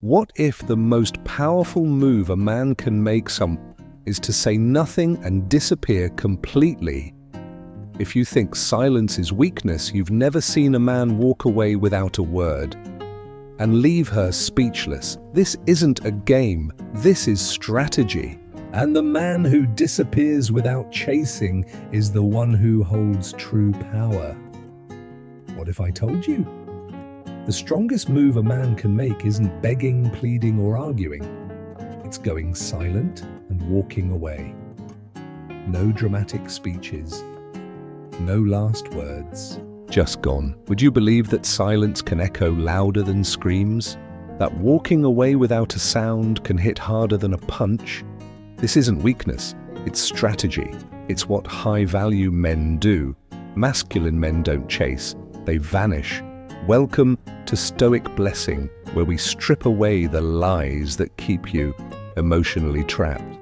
What if the most powerful move a man can make is to say nothing and disappear completely? If you think silence is weakness, you've never seen a man walk away without a word and leave her speechless. This isn't a game, this is strategy. And the man who disappears without chasing is the one who holds true power. What if I told you? The strongest move a man can make isn't begging, pleading, or arguing. It's going silent and walking away. No dramatic speeches. No last words. Just gone. Would you believe that silence can echo louder than screams? That walking away without a sound can hit harder than a punch? This isn't weakness, it's strategy. It's what high-value men do. Masculine men don't chase, they vanish. Welcome to Stoic Blessing, where we strip away the lies that keep you emotionally trapped.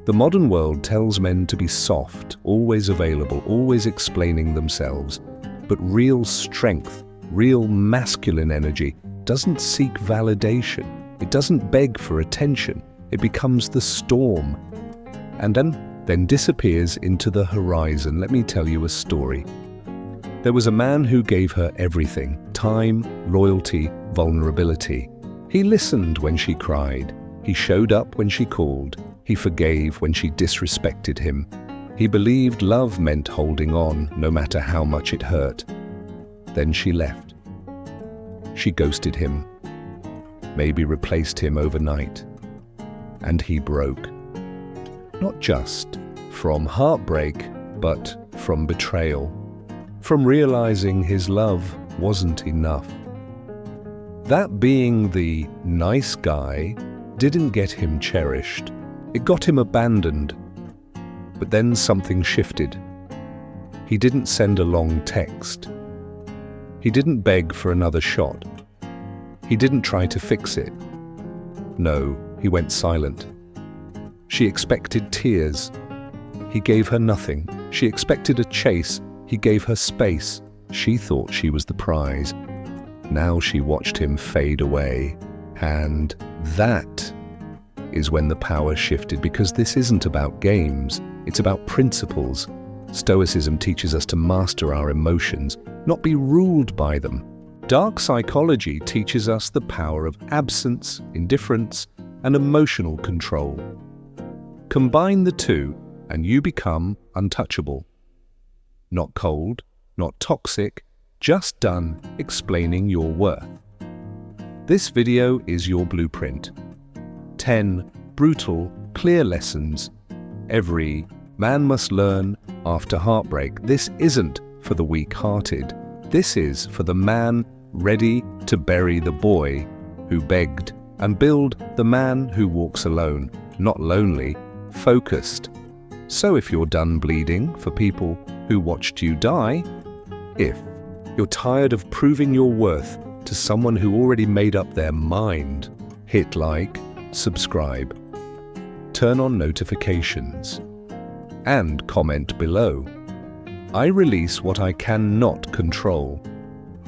The modern world tells men to be soft, always available, always explaining themselves. But real strength, real masculine energy, doesn't seek validation. It doesn't beg for attention. It becomes the storm and then disappears into the horizon. Let me tell you a story. There was a man who gave her everything: time, loyalty, vulnerability. He listened when she cried. He showed up when she called. He forgave when she disrespected him. He believed love meant holding on, no matter how much it hurt. Then she left. She ghosted him, maybe replaced him overnight. And he broke. Not just from heartbreak, but from betrayal. From realizing his love wasn't enough. That being the nice guy didn't get him cherished. It got him abandoned. But then something shifted. He didn't send a long text. He didn't beg for another shot. He didn't try to fix it. No, he went silent. She expected tears. He gave her nothing. She expected a chase. He gave her space. She thought she was the prize. Now she watched him fade away. And that is when the power shifted, because this isn't about games. It's about principles. Stoicism teaches us to master our emotions, not be ruled by them. Dark psychology teaches us the power of absence, indifference, and emotional control. Combine the two, and you become untouchable. Not cold, not toxic, just done explaining your worth. This video is your blueprint. 10 brutal, clear lessons every man must learn after heartbreak. This isn't for the weak-hearted. This is for the man ready to bury the boy who begged and build the man who walks alone, not lonely, focused. So if you're done bleeding for people who watched you die, if you're tired of proving your worth to someone who already made up their mind, hit like, subscribe, turn on notifications, and comment below. I release what I cannot control.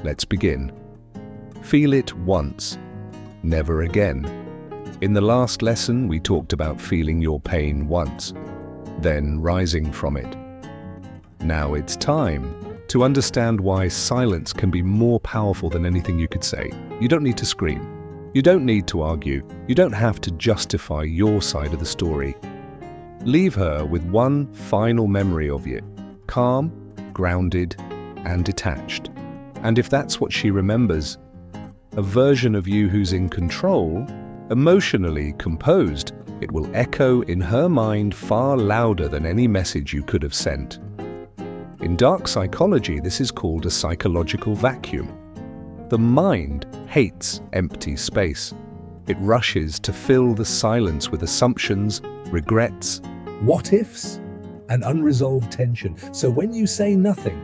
Let's begin. Feel it once, never again. In the last lesson, we talked about feeling your pain once, then rising from it. Now it's time to understand why silence can be more powerful than anything you could say. You don't need to scream. You don't need to argue. You don't have to justify your side of the story. Leave her with one final memory of you, calm, grounded, and detached. And if that's what she remembers, a version of you who's in control, emotionally composed, it will echo in her mind far louder than any message you could have sent. In dark psychology, this is called a psychological vacuum. The mind hates empty space. It rushes to fill the silence with assumptions, regrets, what-ifs, and unresolved tension. So when you say nothing,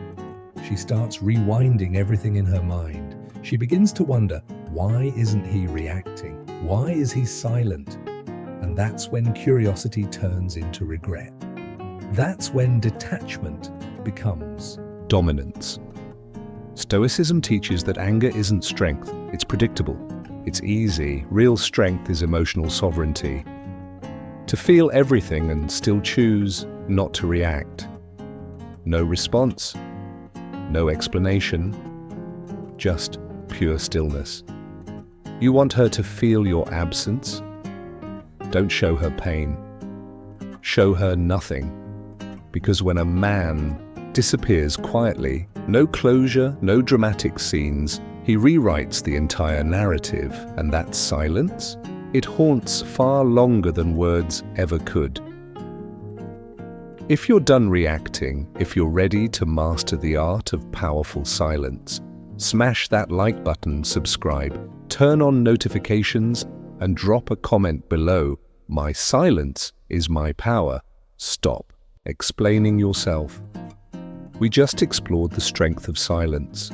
she starts rewinding everything in her mind. She begins to wonder, why isn't he reacting? Why is he silent? And that's when curiosity turns into regret. That's when detachment becomes dominance. Stoicism teaches that anger isn't strength, it's predictable. It's easy. Real strength is emotional sovereignty. To feel everything and still choose not to react. No response, no explanation, just pure stillness. You want her to feel your absence? Don't show her pain. Show her nothing. Because when a man disappears quietly, no closure, no dramatic scenes, he rewrites the entire narrative, and that silence, it haunts far longer than words ever could. If you're done reacting, if you're ready to master the art of powerful silence, smash that like button, subscribe, turn on notifications, and drop a comment below. My silence is my power. Stop explaining yourself. We just explored the strength of silence.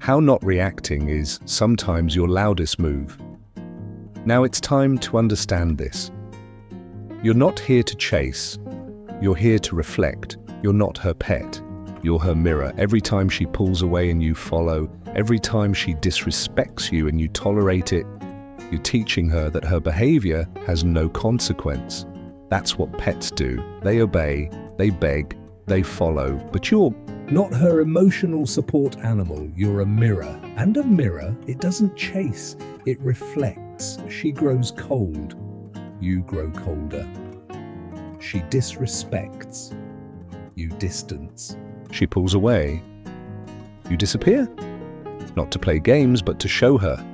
How not reacting is sometimes your loudest move. Now it's time to understand this. You're not here to chase. You're here to reflect. You're not her pet. You're her mirror. Every time she pulls away and you follow, every time she disrespects you and you tolerate it, you're teaching her that her behavior has no consequence. That's what pets do. They obey, they beg, they follow, but you're not her emotional support animal. You're a mirror. And a mirror, it doesn't chase, it reflects. She grows cold. You grow colder. She disrespects. You distance. She pulls away. You disappear. Not to play games, but to show her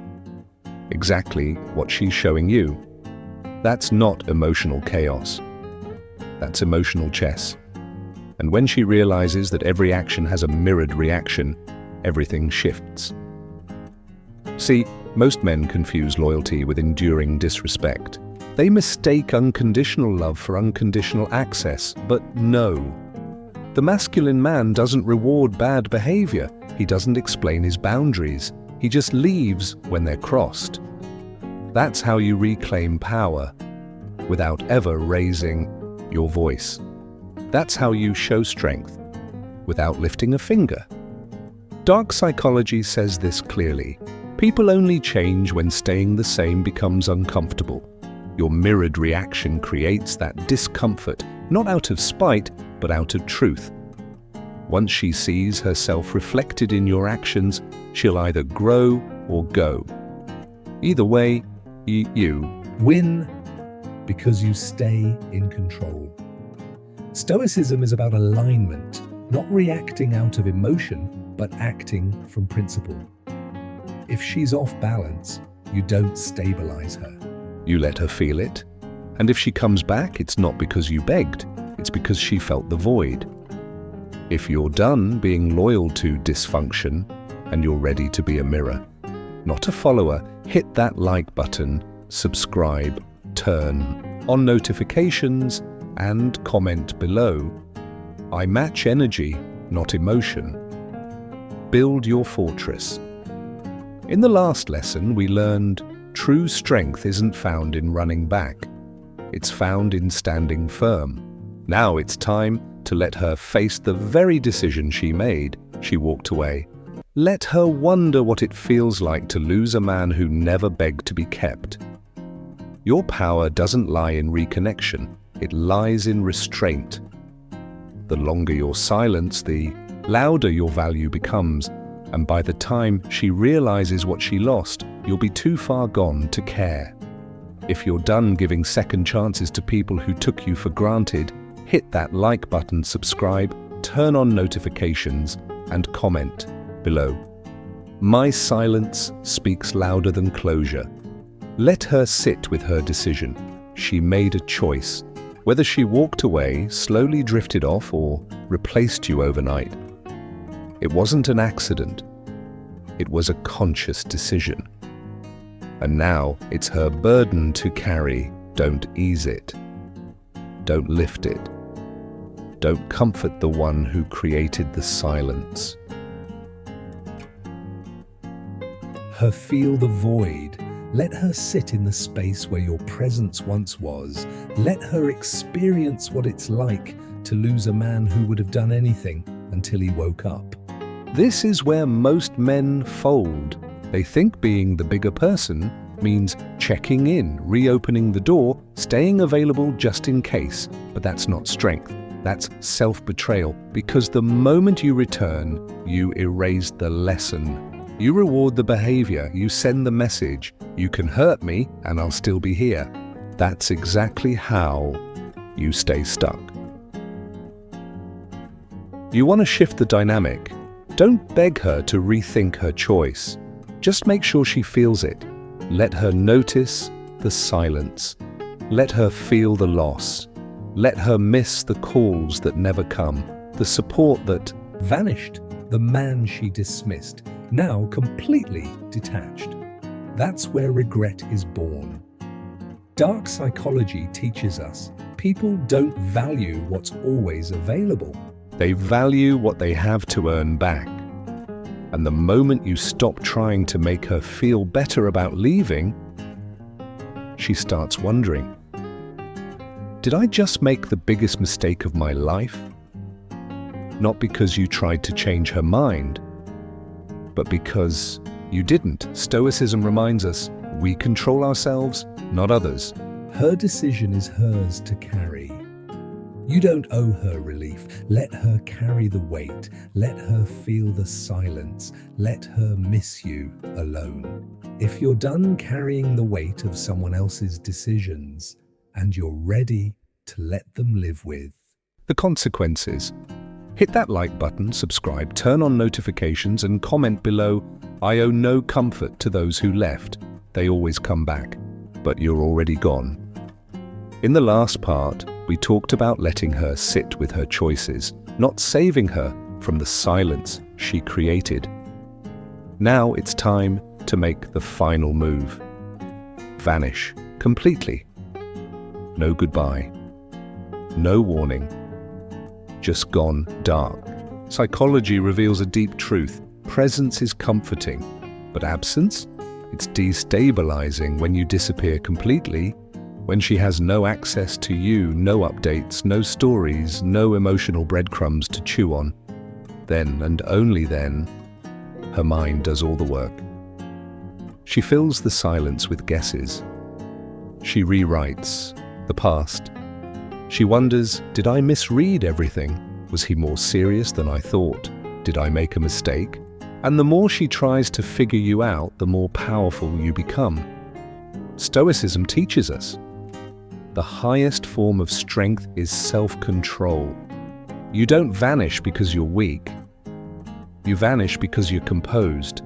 exactly what she's showing you. That's not emotional chaos. That's emotional chess. And when she realizes that every action has a mirrored reaction, everything shifts. See, most men confuse loyalty with enduring disrespect. They mistake unconditional love for unconditional access, but no. The masculine man doesn't reward bad behavior. He doesn't explain his boundaries. He just leaves when they're crossed. That's how you reclaim power without ever raising your voice. That's how you show strength without lifting a finger. Dark psychology says this clearly. People only change when staying the same becomes uncomfortable. Your mirrored reaction creates that discomfort, not out of spite, but out of truth. Once she sees herself reflected in your actions, she'll either grow or go. Either way, you win because you stay in control. Stoicism is about alignment, not reacting out of emotion, but acting from principle. If she's off balance, you don't stabilize her. You let her feel it. And if she comes back, it's not because you begged, it's because she felt the void. If you're done being loyal to dysfunction and you're ready to be a mirror, not a follower, hit that like button, subscribe, turn on notifications, and comment below. I match energy, not emotion. Build your fortress. In the last lesson, we learned true strength isn't found in running back. It's found in standing firm. Now it's time to let her face the very decision she made. She walked away. Let her wonder what it feels like to lose a man who never begged to be kept. Your power doesn't lie in reconnection. It lies in restraint. The longer your silence, the louder your value becomes. And by the time she realizes what she lost, you'll be too far gone to care. If you're done giving second chances to people who took you for granted, hit that like button, subscribe, turn on notifications, and comment below. My silence speaks louder than closure. Let her sit with her decision. She made a choice. Whether she walked away, slowly drifted off, or replaced you overnight, it wasn't an accident. It was a conscious decision. And now it's her burden to carry. Don't ease it. Don't lift it. Don't comfort the one who created the silence. Her feel the void. Let her sit in the space where your presence once was. Let her experience what it's like to lose a man who would have done anything until he woke up. This is where most men fold. They think being the bigger person means checking in, reopening the door, staying available just in case. But that's not strength. That's self-betrayal, because the moment you return, you erase the lesson. You reward the behavior, you send the message, you can hurt me and I'll still be here. That's exactly how you stay stuck. You want to shift the dynamic. Don't beg her to rethink her choice. Just make sure she feels it. Let her notice the silence. Let her feel the loss. Let her miss the calls that never come, the support that vanished, the man she dismissed, now completely detached. That's where regret is born. Dark psychology teaches us people don't value what's always available. They value what they have to earn back. And the moment you stop trying to make her feel better about leaving, she starts wondering, did I just make the biggest mistake of my life? Not because you tried to change her mind, but because you didn't. Stoicism reminds us we control ourselves, not others. Her decision is hers to carry. You don't owe her relief. Let her carry the weight. Let her feel the silence. Let her miss you alone. If you're done carrying the weight of someone else's decisions, and you're ready to let them live with the consequences, hit that like button, subscribe, turn on notifications, and comment below. I owe no comfort to those who left. They always come back, but you're already gone. In the last part, we talked about letting her sit with her choices, not saving her from the silence she created. Now it's time to make the final move. Vanish completely. No goodbye. No warning. Just gone dark. Psychology reveals a deep truth. Presence is comforting, but absence? It's destabilizing. When you disappear completely, when she has no access to you, no updates, no stories, no emotional breadcrumbs to chew on, then and only then, her mind does all the work. She fills the silence with guesses. She rewrites the past. She wonders, did I misread everything? Was he more serious than I thought? Did I make a mistake? And the more she tries to figure you out, the more powerful you become. Stoicism teaches us the highest form of strength is self-control. You don't vanish because you're weak. You vanish because you're composed,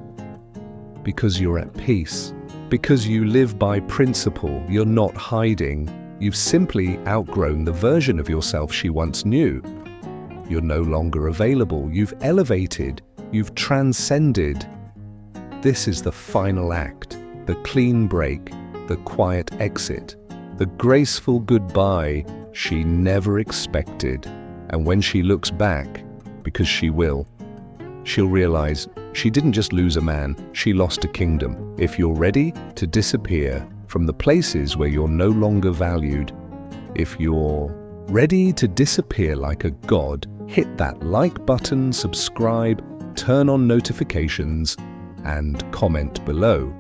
because you're at peace, because you live by principle. You're not hiding. You've simply outgrown the version of yourself she once knew. You're no longer available. You've elevated. You've transcended. This is the final act, the clean break, the quiet exit, the graceful goodbye she never expected. And when she looks back, because she will, she'll realize she didn't just lose a man, she lost a kingdom. If you're ready to disappear from the places where you're no longer valued, if you're ready to disappear like a god, hit that like button, subscribe, turn on notifications, and comment below.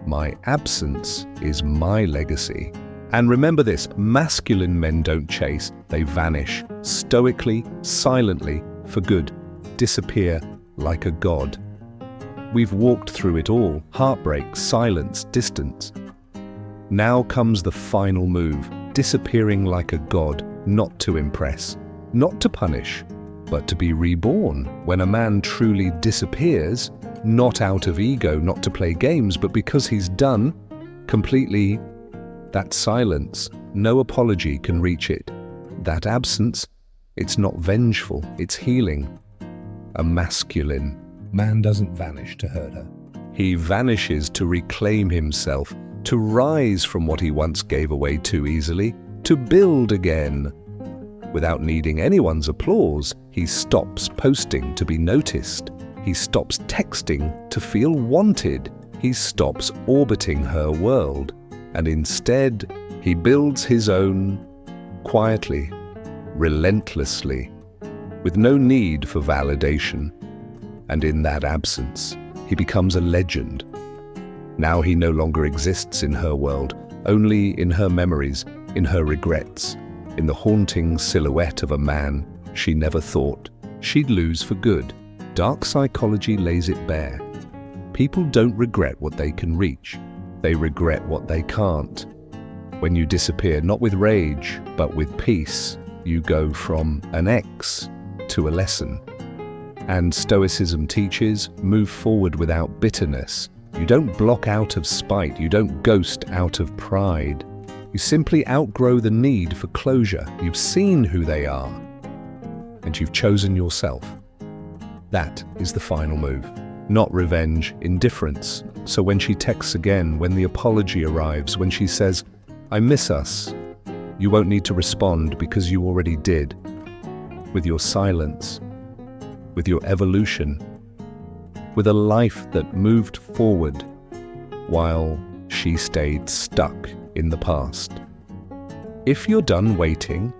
My absence is my legacy. And remember this, masculine men don't chase, they vanish, stoically, silently, for good, disappear like a god. We've walked through it all, heartbreak, silence, distance. Now comes the final move, disappearing like a god, not to impress, not to punish, but to be reborn. When a man truly disappears, not out of ego, not to play games, but because he's done, completely. That silence, no apology can reach it. That absence, it's not vengeful, it's healing. A masculine man doesn't vanish to hurt her. He vanishes to reclaim himself, to rise from what he once gave away too easily, to build again. Without needing anyone's applause, he stops posting to be noticed. He stops texting to feel wanted. He stops orbiting her world. And instead, he builds his own, quietly, relentlessly, with no need for validation. And in that absence, he becomes a legend, Now he no longer exists in her world, only in her memories, in her regrets, in the haunting silhouette of a man she never thought she'd lose for good. Dark psychology lays it bare. People don't regret what they can reach. They regret what they can't. When you disappear, not with rage, but with peace, you go from an X to a lesson. And Stoicism teaches, move forward without bitterness. You don't block out of spite. You don't ghost out of pride. You simply outgrow the need for closure. You've seen who they are, and you've chosen yourself. That is the final move. Not revenge, indifference. So when she texts again, when the apology arrives, when she says, "I miss us," you won't need to respond because you already did. With your silence, with your evolution, with a life that moved forward while she stayed stuck in the past. If you're done waiting,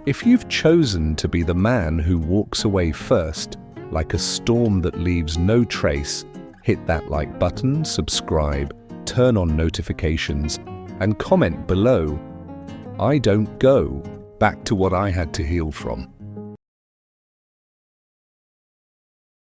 if you've chosen to be the man who walks away first, like a storm that leaves no trace, hit that like button, subscribe, turn on notifications, and comment below. I don't go back to what I had to heal from.